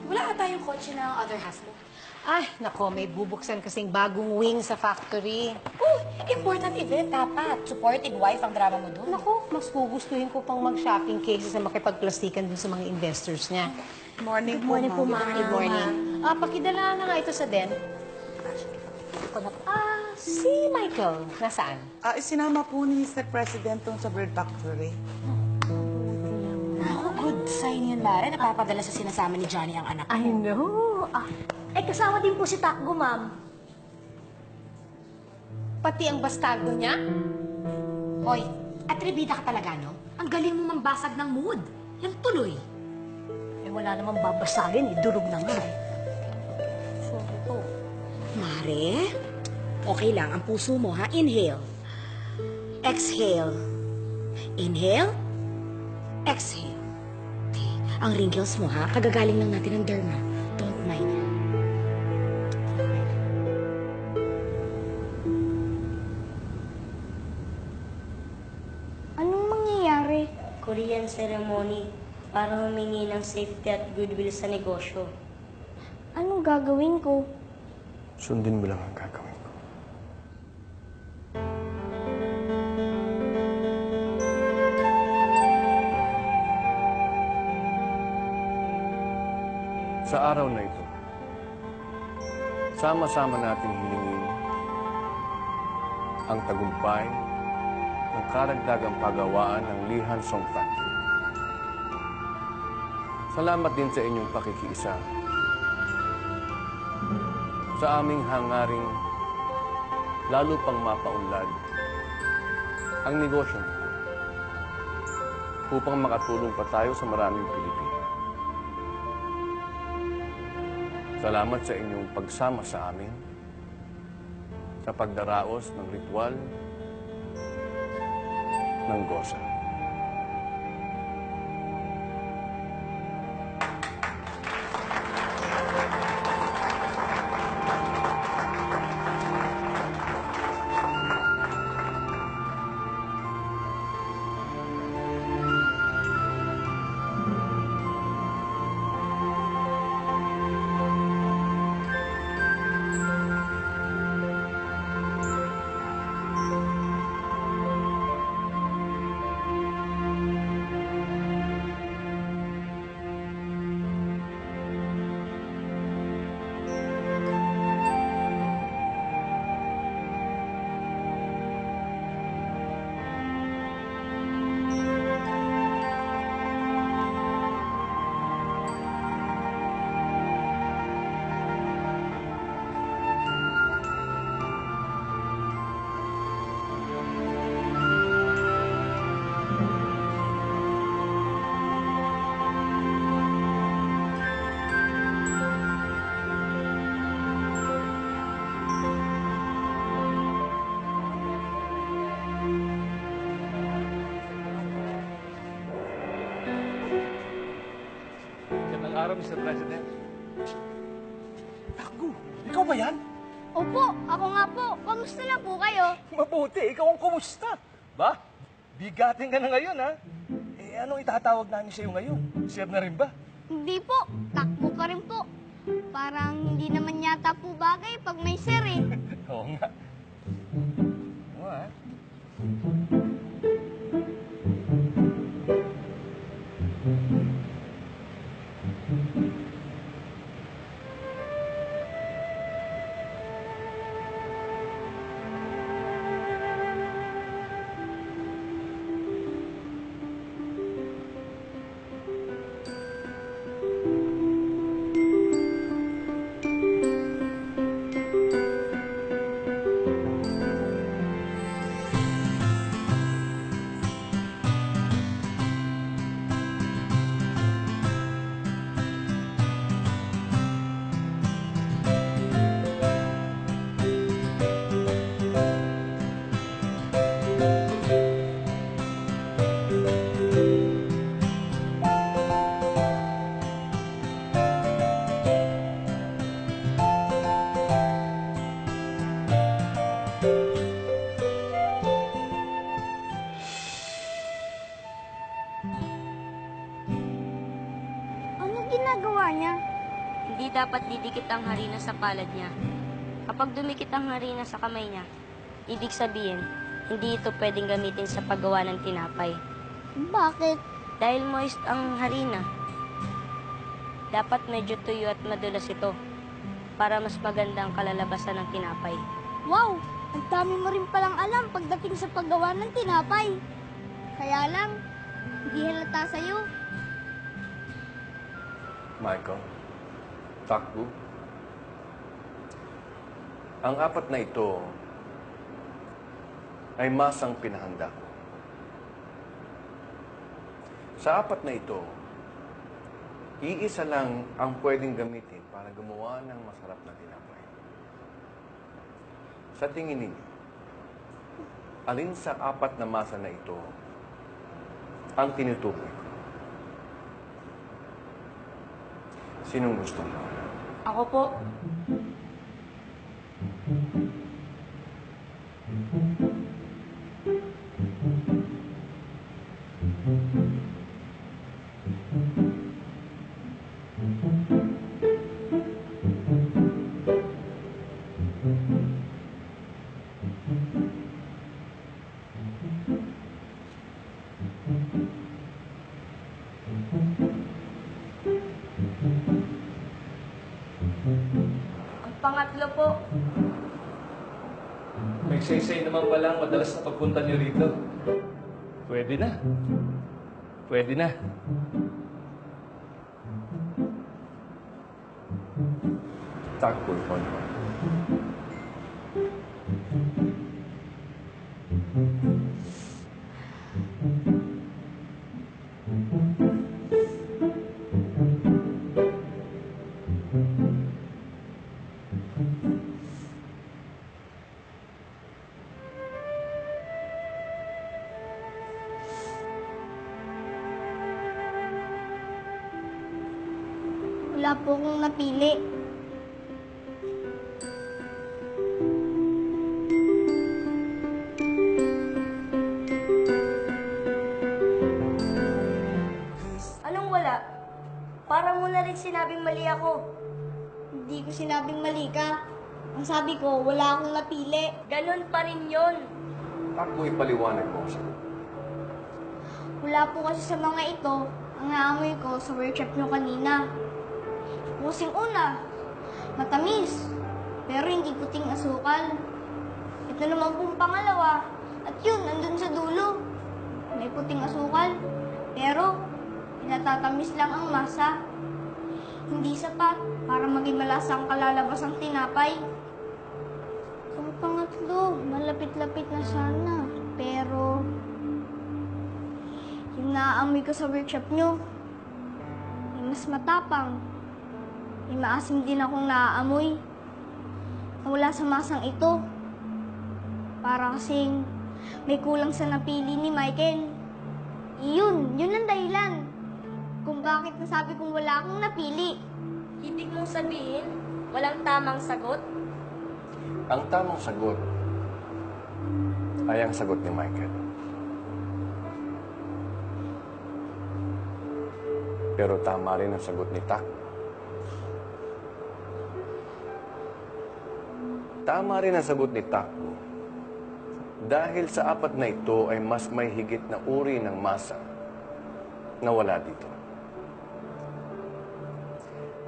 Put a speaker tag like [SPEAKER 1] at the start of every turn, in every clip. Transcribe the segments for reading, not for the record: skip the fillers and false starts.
[SPEAKER 1] Wala ata yung kotse ng other half mo.
[SPEAKER 2] Ay, nako, may bubuksan kasing bagong wing sa factory.
[SPEAKER 1] Oh, important event dapat. Supportive wife ang drama mo doon.
[SPEAKER 2] Nako, mas gugustuhin ko pang mag-shopping kaysa sa makipagplastikan dun sa mga investors niya.
[SPEAKER 3] Good morning
[SPEAKER 2] po, ma'am. Good morning. Pakidala na nga ito sa den. Si Michael, nasaan?
[SPEAKER 3] Isinama po ni Mr. President dun sa bird factory.
[SPEAKER 1] Ako, good sign yun, Mare. Napapadala sa sinasama ni Johnny ang anak mo.
[SPEAKER 2] I know.
[SPEAKER 4] Kasama din po si Takbo, ma'am.
[SPEAKER 2] Pati ang bastardo niya?
[SPEAKER 1] Hoy, atribida ka talaga, no? Ang galing mo mambasag ng mood. Yan tuloy.
[SPEAKER 4] Wala namang babasagin, durog na nga.
[SPEAKER 2] Sorry po.
[SPEAKER 1] Mare, okay lang. Ang puso mo, ha? Inhale. Exhale. Inhale. Exhale. Okay. Ang wrinkles mo, ha? Kagagaling lang natin ng derma. Don't mind.
[SPEAKER 4] Anong mangyayari?
[SPEAKER 5] Korean ceremony para humingi ng safety at goodwill sa negosyo.
[SPEAKER 4] Anong gagawin ko?
[SPEAKER 6] Sundin mo lang ang gagawin ko. Sa araw na ito, sama-sama nating hilingin ang tagumpay ng karagdagang pagawaan ng Lee Han-sung Factory. Salamat din sa inyong pakikiisa sa aming hangaring lalo pang mapaunlad ang negosyo nito upang makatulong pa tayo sa maraming Pilipino. Salamat sa inyong pagsama sa amin sa pagdaraos ng ritual ng Gosa. Magandang araw, Mr. President.
[SPEAKER 7] Takbo, ikaw ba yan?
[SPEAKER 4] Opo, ako nga po. Kamusta na po kayo?
[SPEAKER 7] Mabuti, ikaw ang kumusta? Ba? Bigatin ka na ngayon, ha? Anong itatawag namin sa'yo ngayon? Sir na rin ba?
[SPEAKER 4] Hindi po, Takbo pa rin po. Parang hindi naman yata po bagay pag may sir eh.
[SPEAKER 7] Oo nga. Oo, ha?
[SPEAKER 4] Ano ginagawa niya?
[SPEAKER 5] Hindi dapat didikit ang harina sa palad niya. Kapag dumikit ang harina sa kamay niya, ibig sabihin, hindi ito pwedeng gamitin sa paggawa ng tinapay.
[SPEAKER 4] Bakit?
[SPEAKER 5] Dahil moist ang harina, dapat medyo tuyo at madulas ito para mas maganda ang kalalabasan ng tinapay.
[SPEAKER 4] Wow! Ang dami mo rin palang alam pagdating sa paggawa ng tinapay. Kaya lang, hindi halata sa'yo.
[SPEAKER 6] Michael, Takbo, ang apat na ito ay masang pinahanda ko. Sa apat na ito, iisa lang ang pwedeng gamitin para gumawa ng masarap na tinapay. Sa tingin ninyo, alin sa apat na masa na ito ang tinutukoy ko? Sinong gusto mo?
[SPEAKER 5] Ako po. Ang pangatlo po.
[SPEAKER 7] May say-say naman pala ang madalas na pagpunta niyo rito. Pwede na. Pwede na.
[SPEAKER 6] Takbo, Juan.
[SPEAKER 4] Wala po akong napili.
[SPEAKER 5] Anong wala? Parang mo na rin sinabing mali ako.
[SPEAKER 4] Hindi ko sinabing mali ka. Ang sabi ko, wala akong napili.
[SPEAKER 5] Ganon pa rin yun.
[SPEAKER 6] Takbo, ipaliwanag mo siya.
[SPEAKER 4] Wala po kasi sa mga ito ang naamoy ko sa workshop nyo kanina. Pusing una, matamis, pero hindi puting asukal. Ito naman pong pangalawa, at yun, nandun sa dulo. May puting asukal, pero pinatatamis lang ang masa. Hindi sapat para maging malasang kalalabas ang tinapay. Ang pangatlo, malapit-lapit na sana, pero yung naaamoy ko sa workshop nyo, ay mas matapang. May maasim din akong naaamoy na wala sa masang ito. Para kasing may kulang sa napili ni Michael. Yun ang dahilan kung bakit nasabi kong wala akong napili.
[SPEAKER 5] Ibig mong sabihin, walang tamang sagot?
[SPEAKER 6] Ang tamang sagot ay ang sagot ni Michael. Pero tama rin ang sagot ni Tak. Tama rin ang sagot ni Takbo. Dahil sa apat na ito ay mas may higit na uri ng masa na wala dito.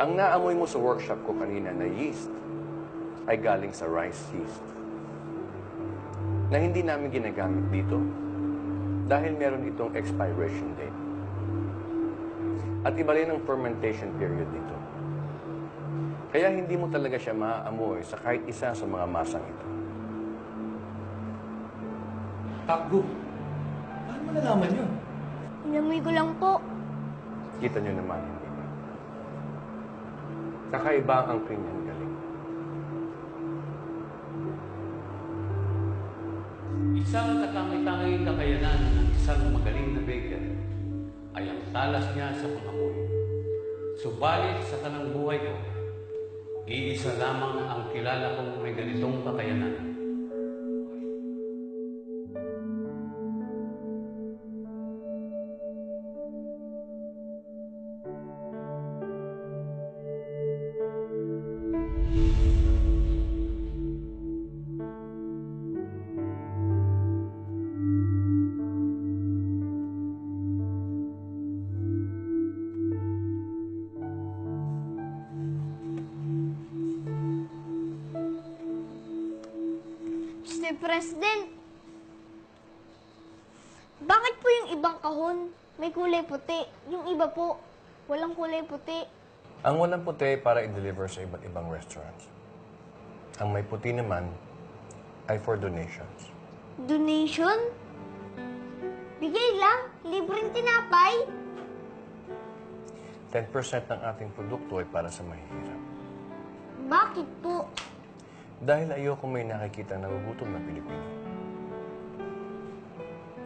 [SPEAKER 6] Ang naamoy mo sa workshop ko kanina na yeast ay galing sa rice yeast na hindi namin ginagamit dito dahil meron itong expiration date. At iba rin ang fermentation period dito. Kaya hindi mo talaga siya maaamoy sa kahit isa sa mga masang ito.
[SPEAKER 7] Takbo. Paano mo nalaman yun?
[SPEAKER 4] Inamoy ko lang po.
[SPEAKER 6] Kita nyo naman, hindi ba? Kakaiba ang kanyang galing.
[SPEAKER 8] Isang katangi-tanging kakayanan ng isang magaling na baker ay ang talas niya sa pangamoy. Subalit sa kanang buhay ko, iisa lamang ang kilala kong may ganitong kakayanan.
[SPEAKER 4] Mr. President, bakit po yung ibang kahon may kulay puti? Yung iba po, walang kulay puti.
[SPEAKER 6] Ang walang puti para i-deliver sa iba't ibang restaurants. Ang may puti naman ay for donations.
[SPEAKER 4] Donation? Bigay lang, libreng tinapay.
[SPEAKER 6] 10% ng ating produkto ay para sa mahihirap.
[SPEAKER 4] Bakit po?
[SPEAKER 6] Dahil ayoko may nakikita na nagugutom na Pilipino.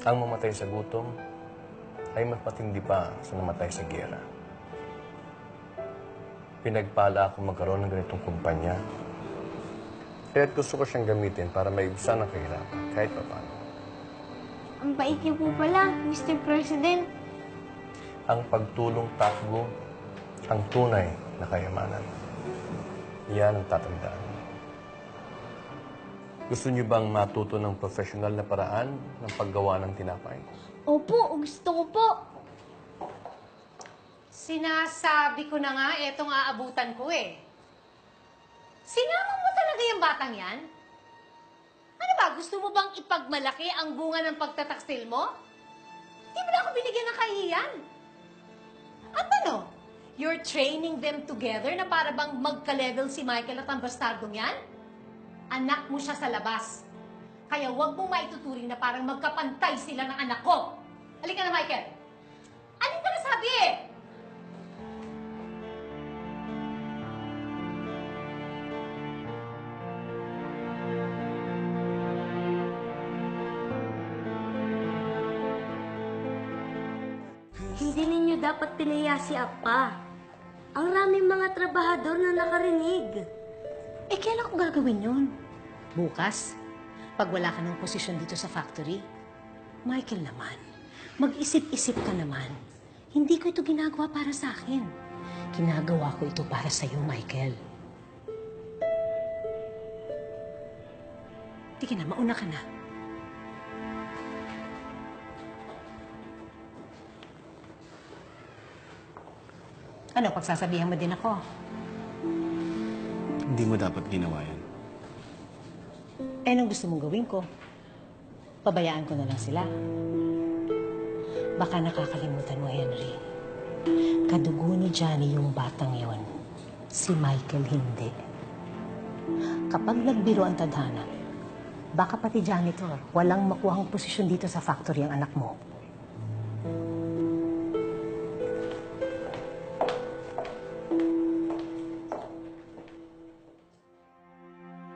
[SPEAKER 6] Ang mamatay sa gutom ay mas patindi pa sa namatay sa giyera. Pinagpala ako magkaroon ng ganitong kumpanya. Kaya't gusto ko siyang gamitin para maibsan ang kahirapan, kahit pa paano.
[SPEAKER 4] Ang bait niyo po pala, Mr. President.
[SPEAKER 6] Ang pagtulong takbo, ang tunay na kayamanan. Yan ang tatandaan. Gusto niyo bang matuto ng professional na paraan ng paggawa ng tinapay?
[SPEAKER 4] Opo, gusto ko po.
[SPEAKER 2] Sinasabi ko na nga, etong aabutan ko eh. Sinama mo talaga yung batang yan? Ano ba, gusto mo bang ipagmalaki ang bunga ng pagtatakstil mo? Hindi mo na ako binigyan ng kahihiyan. At ano? You're training them together na para bang magka-level si Michael at ang bastardong yan? Anak mo siya sa labas. Kaya huwag mong maituturing na parang magkapantay sila ng anak ko. Halika na, Michael. Alin ka na sabi eh?
[SPEAKER 5] Hindi ninyo dapat pinaya si Apa. Ang raming mga trabahador na nakarinig.
[SPEAKER 2] Eh, kailan ko gagawin yun? Bukas? Pag wala ka ng posisyon dito sa factory? Michael naman, mag-isip-isip ka naman. Hindi ko ito ginagawa para sa akin. Ginagawa ko ito para sa iyo, Michael. Sige na, mauna ka na. Ano, pagsasabihan mo din ako?
[SPEAKER 9] Hindi mo dapat ginawa yan.
[SPEAKER 2] Eh, anong gusto mong gawin ko? Pabayaan ko na lang sila. Baka nakakalimutan mo, Henry. Kadugo ni Johnny yung batang yon. Si Michael hindi. Kapag nagbiro ang tadhana, baka pati janitor, walang makuhang posisyon dito sa factory ang anak mo.